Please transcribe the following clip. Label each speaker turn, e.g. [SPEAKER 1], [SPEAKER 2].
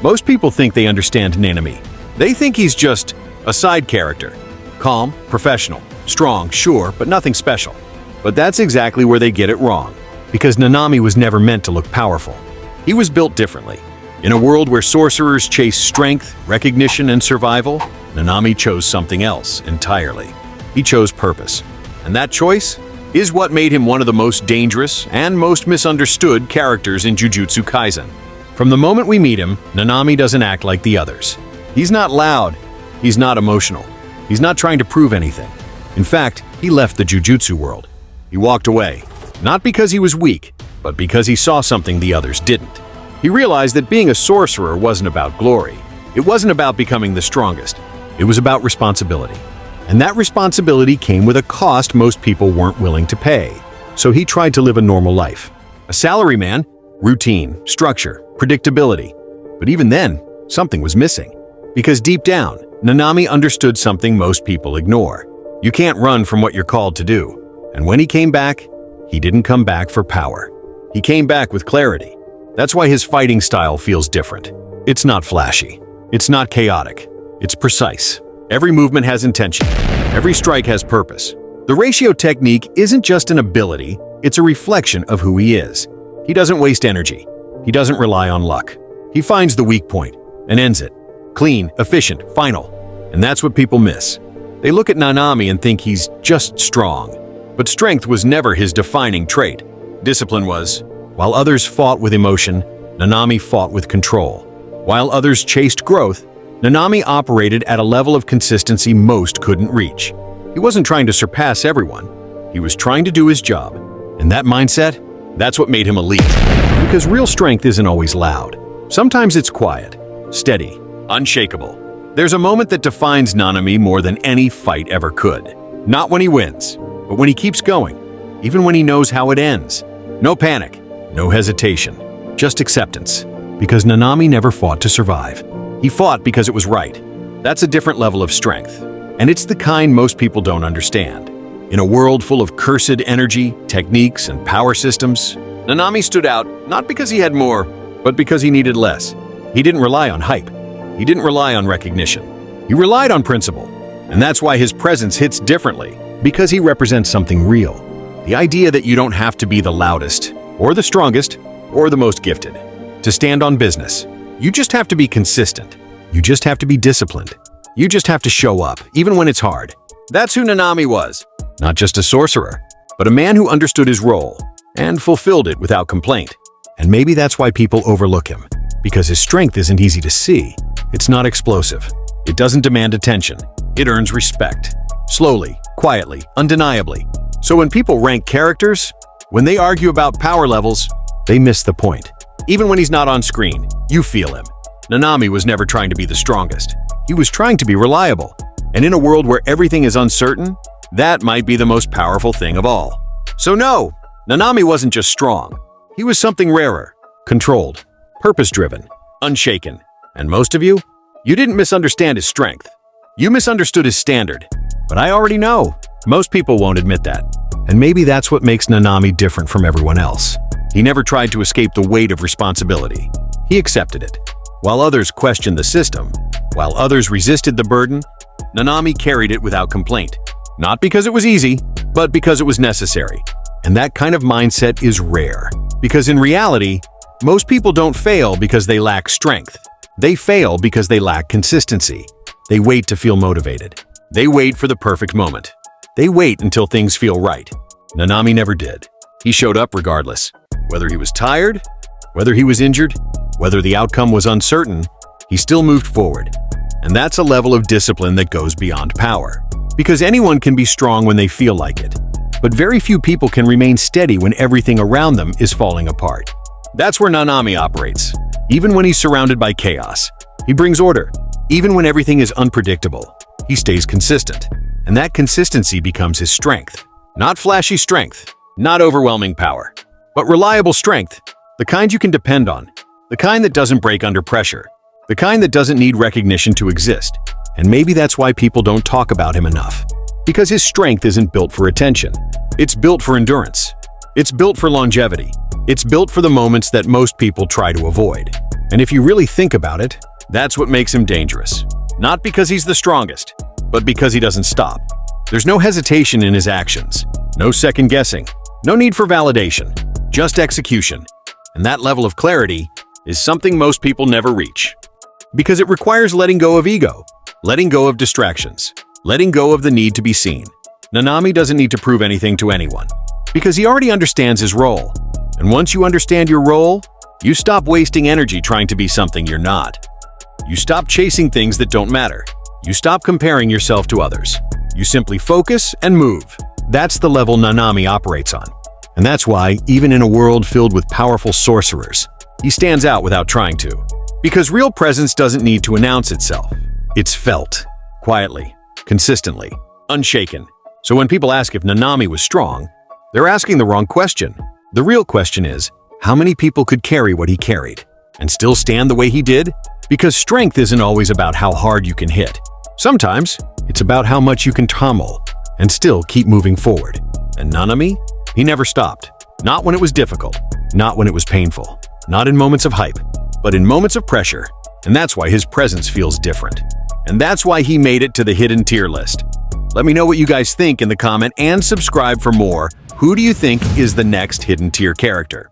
[SPEAKER 1] Most people think they understand Nanami. They think he's just a side character. Calm, professional, strong, sure, but nothing special. But that's exactly where they get it wrong, because Nanami was never meant to look powerful. He was built differently. In a world where sorcerers chase strength, recognition, and survival, Nanami chose something else entirely. He chose purpose. And that choice is what made him one of the most dangerous and most misunderstood characters in Jujutsu Kaisen. From the moment we meet him, Nanami doesn't act like the others. He's not loud. He's not emotional. He's not trying to prove anything. In fact, he left the Jujutsu world. He walked away, not because he was weak, but because he saw something the others didn't. He realized that being a sorcerer wasn't about glory. It wasn't about becoming the strongest. It was about responsibility. And that responsibility came with a cost most people weren't willing to pay. So he tried to live a normal life. A salaryman, routine, structure, predictability. But even then, something was missing. Because deep down, Nanami understood something most people ignore. You can't run from what you're called to do. And when he came back, he didn't come back for power. He came back with clarity. That's why his fighting style feels different. It's not flashy. It's not chaotic. It's precise. Every movement has intention. Every strike has purpose. The ratio technique isn't just an ability, it's a reflection of who he is. He doesn't waste energy. He doesn't rely on luck. He finds the weak point and ends it. Clean, efficient, final. And that's what people miss. They look at Nanami and think he's just strong. But strength was never his defining trait. Discipline was. While others fought with emotion, Nanami fought with control. While others chased growth, Nanami operated at a level of consistency most couldn't reach. He wasn't trying to surpass everyone. He was trying to do his job. And that mindset, that's what made him elite. Because real strength isn't always loud. Sometimes it's quiet, steady, unshakable. There's a moment that defines Nanami more than any fight ever could. Not when he wins, but when he keeps going, even when he knows how it ends. No panic, no hesitation, just acceptance. Because Nanami never fought to survive. He fought because it was right. That's a different level of strength. And it's the kind most people don't understand. In a world full of cursed energy, techniques, and power systems, Nanami stood out not because he had more, but because he needed less. He didn't rely on hype. He didn't rely on recognition. He relied on principle. And that's why his presence hits differently, because he represents something real. The idea that you don't have to be the loudest, or the strongest, or the most gifted to stand on business. You just have to be consistent. You just have to be disciplined. You just have to show up, even when it's hard. That's who Nanami was. Not just a sorcerer, but a man who understood his role and fulfilled it without complaint. And maybe that's why people overlook him, because his strength isn't easy to see. It's not explosive. It doesn't demand attention. It earns respect. Slowly, quietly, undeniably. So when people rank characters, when they argue about power levels, they miss the point. Even when he's not on screen, you feel him. Nanami was never trying to be the strongest. He was trying to be reliable. And in a world where everything is uncertain, that might be the most powerful thing of all. So no, Nanami wasn't just strong. He was something rarer, controlled, purpose-driven, unshaken. And most of you didn't misunderstand his strength. You misunderstood his standard. But I already know, most people won't admit that. And maybe that's what makes Nanami different from everyone else. He never tried to escape the weight of responsibility. He accepted it. While others questioned the system, while others resisted the burden, Nanami carried it without complaint. Not because it was easy, but because it was necessary. And that kind of mindset is rare. Because in reality, most people don't fail because they lack strength. They fail because they lack consistency. They wait to feel motivated. They wait for the perfect moment. They wait until things feel right. Nanami never did. He showed up regardless. Whether he was tired, whether he was injured, whether the outcome was uncertain, he still moved forward. And that's a level of discipline that goes beyond power. Because anyone can be strong when they feel like it. But very few people can remain steady when everything around them is falling apart. That's where Nanami operates. Even when he's surrounded by chaos, he brings order. Even when everything is unpredictable, he stays consistent. And that consistency becomes his strength. Not flashy strength, not overwhelming power, but reliable strength. The kind you can depend on. The kind that doesn't break under pressure. The kind that doesn't need recognition to exist. And maybe that's why people don't talk about him enough. Because his strength isn't built for attention. It's built for endurance. It's built for longevity. It's built for the moments that most people try to avoid. And if you really think about it, that's what makes him dangerous. Not because he's the strongest, but because he doesn't stop. There's no hesitation in his actions, no second guessing, no need for validation, just execution. And that level of clarity is something most people never reach. Because it requires letting go of ego, letting go of distractions, letting go of the need to be seen. Nanami doesn't need to prove anything to anyone, because he already understands his role. And once you understand your role, you stop wasting energy trying to be something you're not. You stop chasing things that don't matter. You stop comparing yourself to others. You simply focus and move. That's the level Nanami operates on. And that's why, even in a world filled with powerful sorcerers, he stands out without trying to. Because real presence doesn't need to announce itself. It's felt, quietly, consistently, unshaken. So when people ask if Nanami was strong, they're asking the wrong question. The real question is, how many people could carry what he carried and still stand the way he did? Because strength isn't always about how hard you can hit. Sometimes, it's about how much you can tummel and still keep moving forward. And Nanami? He never stopped. Not when it was difficult, not when it was painful, not in moments of hype, but in moments of pressure. And that's why his presence feels different. And that's why he made it to the hidden tier list. Let me know what you guys think in the comment and subscribe for more. Who do you think is the next hidden tier character?